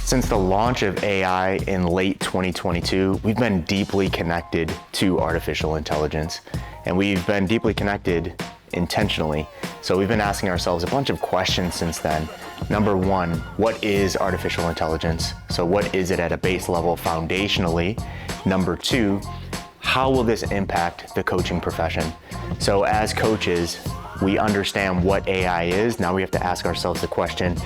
Since the launch of AI in late 2022, we've been deeply connected to artificial intelligence, and we've been deeply connected intentionally. So we've been asking ourselves a bunch of questions since then. Number one, what is artificial intelligence? So what is it at a base level foundationally? Number two, how will this impact the coaching profession? So as coaches, we understand what AI is. Now we have to ask ourselves the question,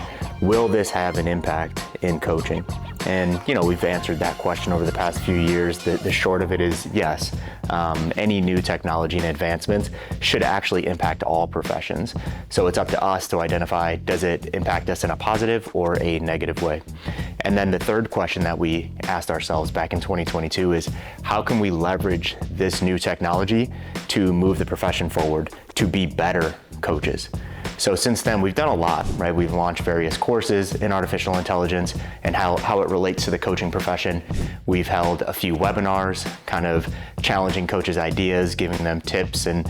will this have an impact in coaching? And we've answered that question over the past few years. The short of it is yes. Any new technology and advancements should actually impact all professions. So it's up to us to identify, does it impact us in a positive or a negative way? And then the third question that we asked ourselves back in 2022 is, how can we leverage this new technology to move the profession forward, to be better coaches? So since then, we've done a lot, right? We've launched various courses in artificial intelligence and how it relates to the coaching profession. We've held a few webinars, kind of challenging coaches' ideas, giving them tips and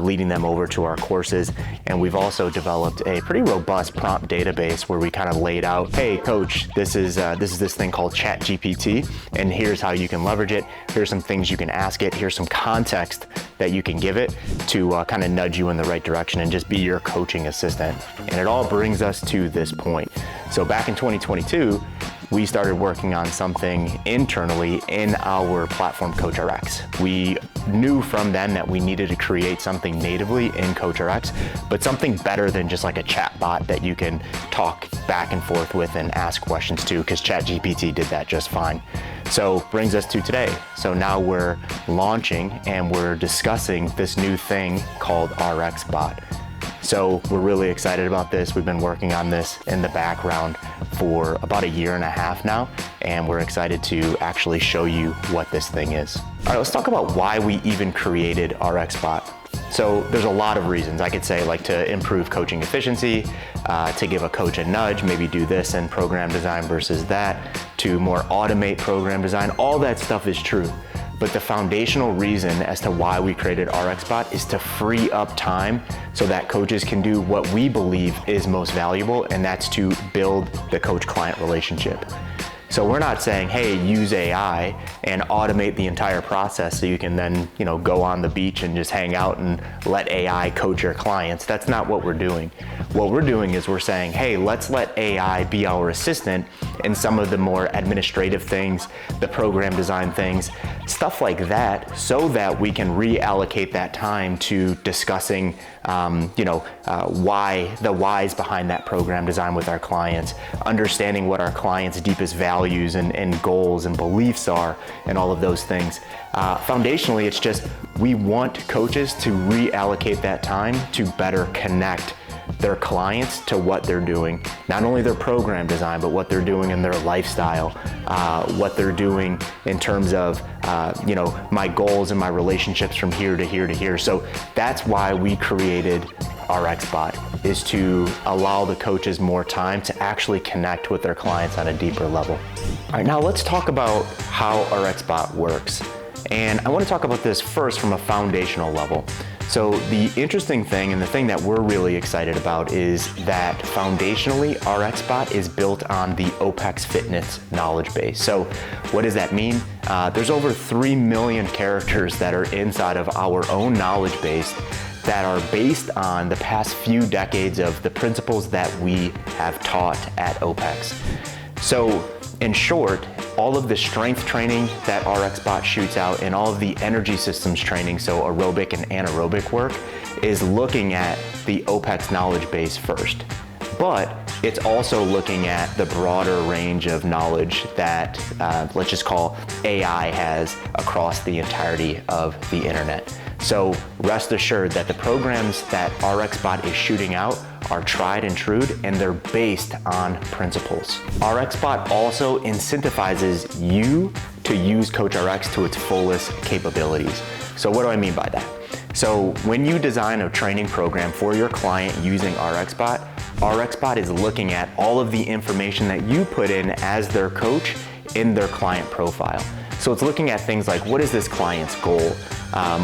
leading them over to our courses. And we've also developed a pretty robust prompt database where we kind of laid out, hey, coach, this is this thing called ChatGPT, and here's how you can leverage it. Here's some things you can ask it. Here's some context that you can give it to kind of nudge you in the right direction and just be your coaching assistant. And it all brings us to this point. So back in 2022, we started working on something internally in our platform, CoachRx. We knew from then that we needed to create something natively in CoachRx, but something better than just like a chat bot that you can talk back and forth with and ask questions to, because ChatGPT did that just fine. So brings us to today. So now we're launching and we're discussing this new thing called RxBot. So we're really excited about this. We've been working on this in the background for about 1.5 years now, and we're excited to actually show you what this thing is. All right, let's talk about why we even created RxBot. So there's a lot of reasons. I could say like to improve coaching efficiency, to give a coach a nudge, maybe do this in program design versus that, to more automate program design. All that stuff is true. But the foundational reason as to why we created RxBot is to free up time so that coaches can do what we believe is most valuable, and that's to build the coach-client relationship. So we're not saying, hey, use AI and automate the entire process so you can then, go on the beach and just hang out and let AI coach your clients. That's not what we're doing. What we're doing is we're saying, hey, let's let AI be our assistant in some of the more administrative things, the program design things, stuff like that, so that we can reallocate that time to discussing the whys behind that program design with our clients, understanding what our clients' deepest values and goals and beliefs are, and all of those things. Foundationally, it's just we want coaches to reallocate that time to better connect their clients to what they're doing, not only their program design, but what they're doing in their lifestyle, what they're doing in terms of, my goals and my relationships from here to here to here. So that's why we created RxBot, is to allow the coaches more time to actually connect with their clients on a deeper level. All right, now let's talk about how RxBot works. And I want to talk about this first from a foundational level. So the interesting thing, and the thing that we're really excited about, is that foundationally, RxBot is built on the OPEX fitness knowledge base. So what does that mean? There's over 3 million characters that are inside of our own knowledge base that are based on the past few decades of the principles that we have taught at OPEX. So in short, all of the strength training that RxBot shoots out and all of the energy systems training, so aerobic and anaerobic work, is looking at the OPEX knowledge base first. But it's also looking at the broader range of knowledge that, let's just call AI has across the entirety of the internet. So rest assured that the programs that RxBot is shooting out are tried and true, and they're based on principles. RxBot also incentivizes you to use CoachRx to its fullest capabilities. So what do I mean by that? So when you design a training program for your client using RxBot, RxBot is looking at all of the information that you put in as their coach in their client profile. So it's looking at things like, what is this client's goal?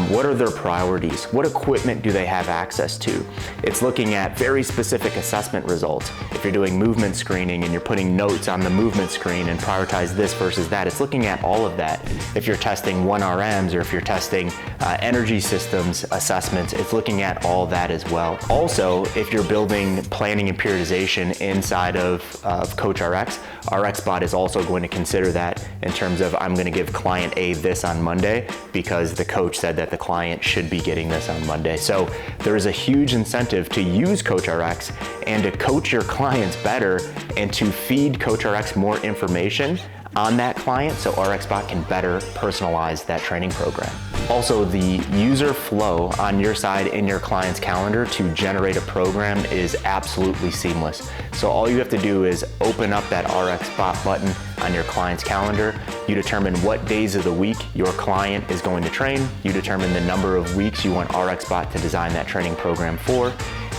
What are their priorities? What equipment do they have access to? It's looking at very specific assessment results. If you're doing movement screening and you're putting notes on the movement screen and prioritize this versus that, it's looking at all of that. If you're testing 1RMs or if you're testing energy systems assessments, it's looking at all that as well. Also, if you're building planning and periodization inside of CoachRx, RxBot is also going to consider that in terms of, I'm going to give client A this on Monday because the coach said that the client should be getting this on Monday. So there is a huge incentive to use CoachRx and to coach your clients better and to feed CoachRx more information on that client so RxBot can better personalize that training program. Also, the user flow on your side in your client's calendar to generate a program is absolutely seamless. So all you have to do is open up that RxBot button on your client's calendar. You determine what days of the week your client is going to train. You determine the number of weeks you want RxBot to design that training program for.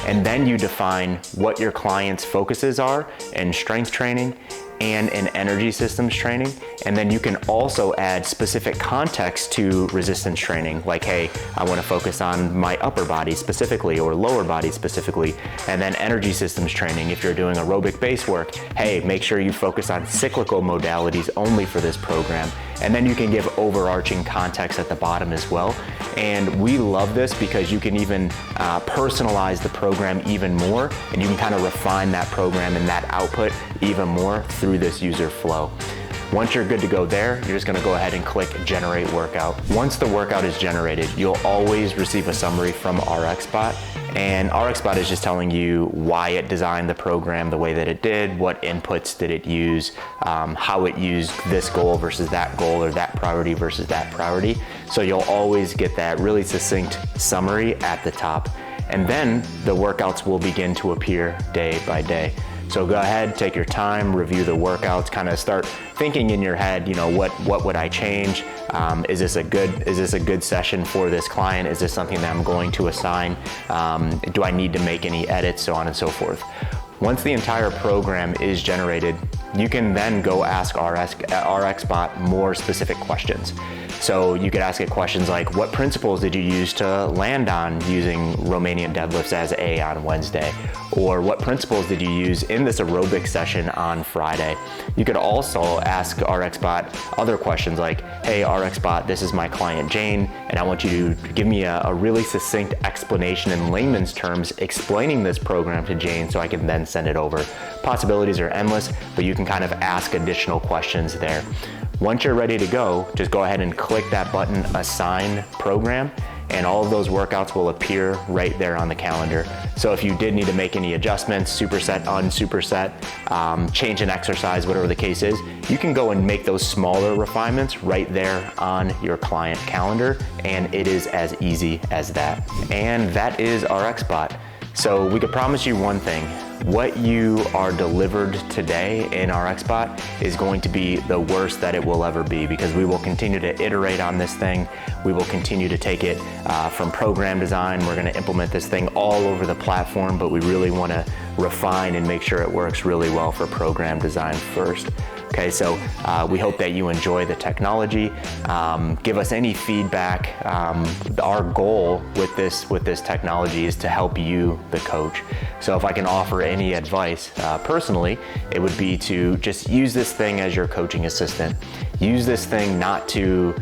And then you define what your client's focuses are in strength training and in energy systems training. And then you can also add specific context to resistance training, like, hey, I want to focus on my upper body specifically or lower body specifically. And then energy systems training, if you're doing aerobic base work, hey, make sure you focus on cyclical modalities only for this program. And then you can give overarching context at the bottom as well. And we love this because you can even personalize the program even more, and you can kind of refine that program and that output even more through this user flow. Once you're good to go there, you're just gonna go ahead and click Generate Workout. Once the workout is generated, you'll always receive a summary from RxBot, and RxBot is just telling you why it designed the program the way that it did, what inputs did it use, how it used this goal versus that goal, or that priority versus that priority. So you'll always get that really succinct summary at the top. And then the workouts will begin to appear day by day. So go ahead, take your time, review the workouts, kind of start thinking in your head, you know, what would I change? Is this a good session for this client? Is this something that I'm going to assign? Do I need to make any edits, so on and so forth. Once the entire program is generated, you can then go ask RxBot more specific questions. So you could ask it questions like, what principles did you use to land on using Romanian deadlifts as A on Wednesday? Or what principles did you use in this aerobic session on Friday? You could also ask RxBot other questions like, hey, RxBot, this is my client Jane, and I want you to give me a really succinct explanation in layman's terms explaining this program to Jane so I can then send it over. Possibilities are endless, but you can kind of ask additional questions there. Once you're ready to go, just go ahead and click that button, Assign Program, and all of those workouts will appear right there on the calendar. So if you did need to make any adjustments, superset, unsuperset, change an exercise, whatever the case is, you can go and make those smaller refinements right there on your client calendar, and it is as easy as that. And that is RxBot. So we could promise you one thing: what you are delivered today in RxBot is going to be the worst that it will ever be, because we will continue to iterate on this thing. We will continue to take it from program design. We're going to implement this thing all over the platform, but we really want to refine and make sure it works really well for program design first. Okay, so we hope that you enjoy the technology. Give us any feedback. Our goal with this technology is to help you, the coach. So if I can offer any advice personally, it would be to just use this thing as your coaching assistant. Use this thing not to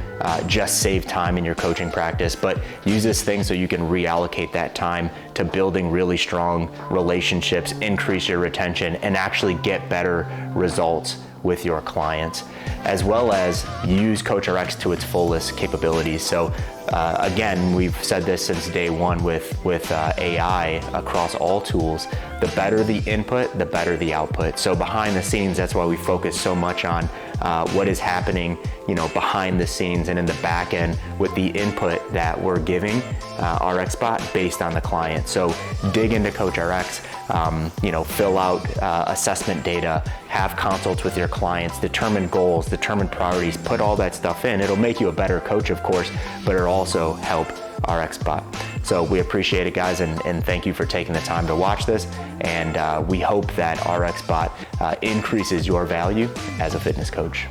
just save time in your coaching practice, but use this thing so you can reallocate that time to building really strong relationships, increase your retention, and actually get better results with your clients, as well as use CoachRx to its fullest capabilities. So again, we've said this since day one with AI across all tools. The better the input, the better the output. So behind the scenes, that's why we focus so much on what is happening, behind the scenes and in the back end with the input that we're giving RxBot based on the client. So dig into CoachRx, fill out assessment data, have consults with your clients, determine goals, determine priorities, put all that stuff in. It'll make you a better coach, of course, but it'll also help RxBot. So we appreciate it, guys, and thank you for taking the time to watch this. And we hope that RxBot increases your value as a fitness coach.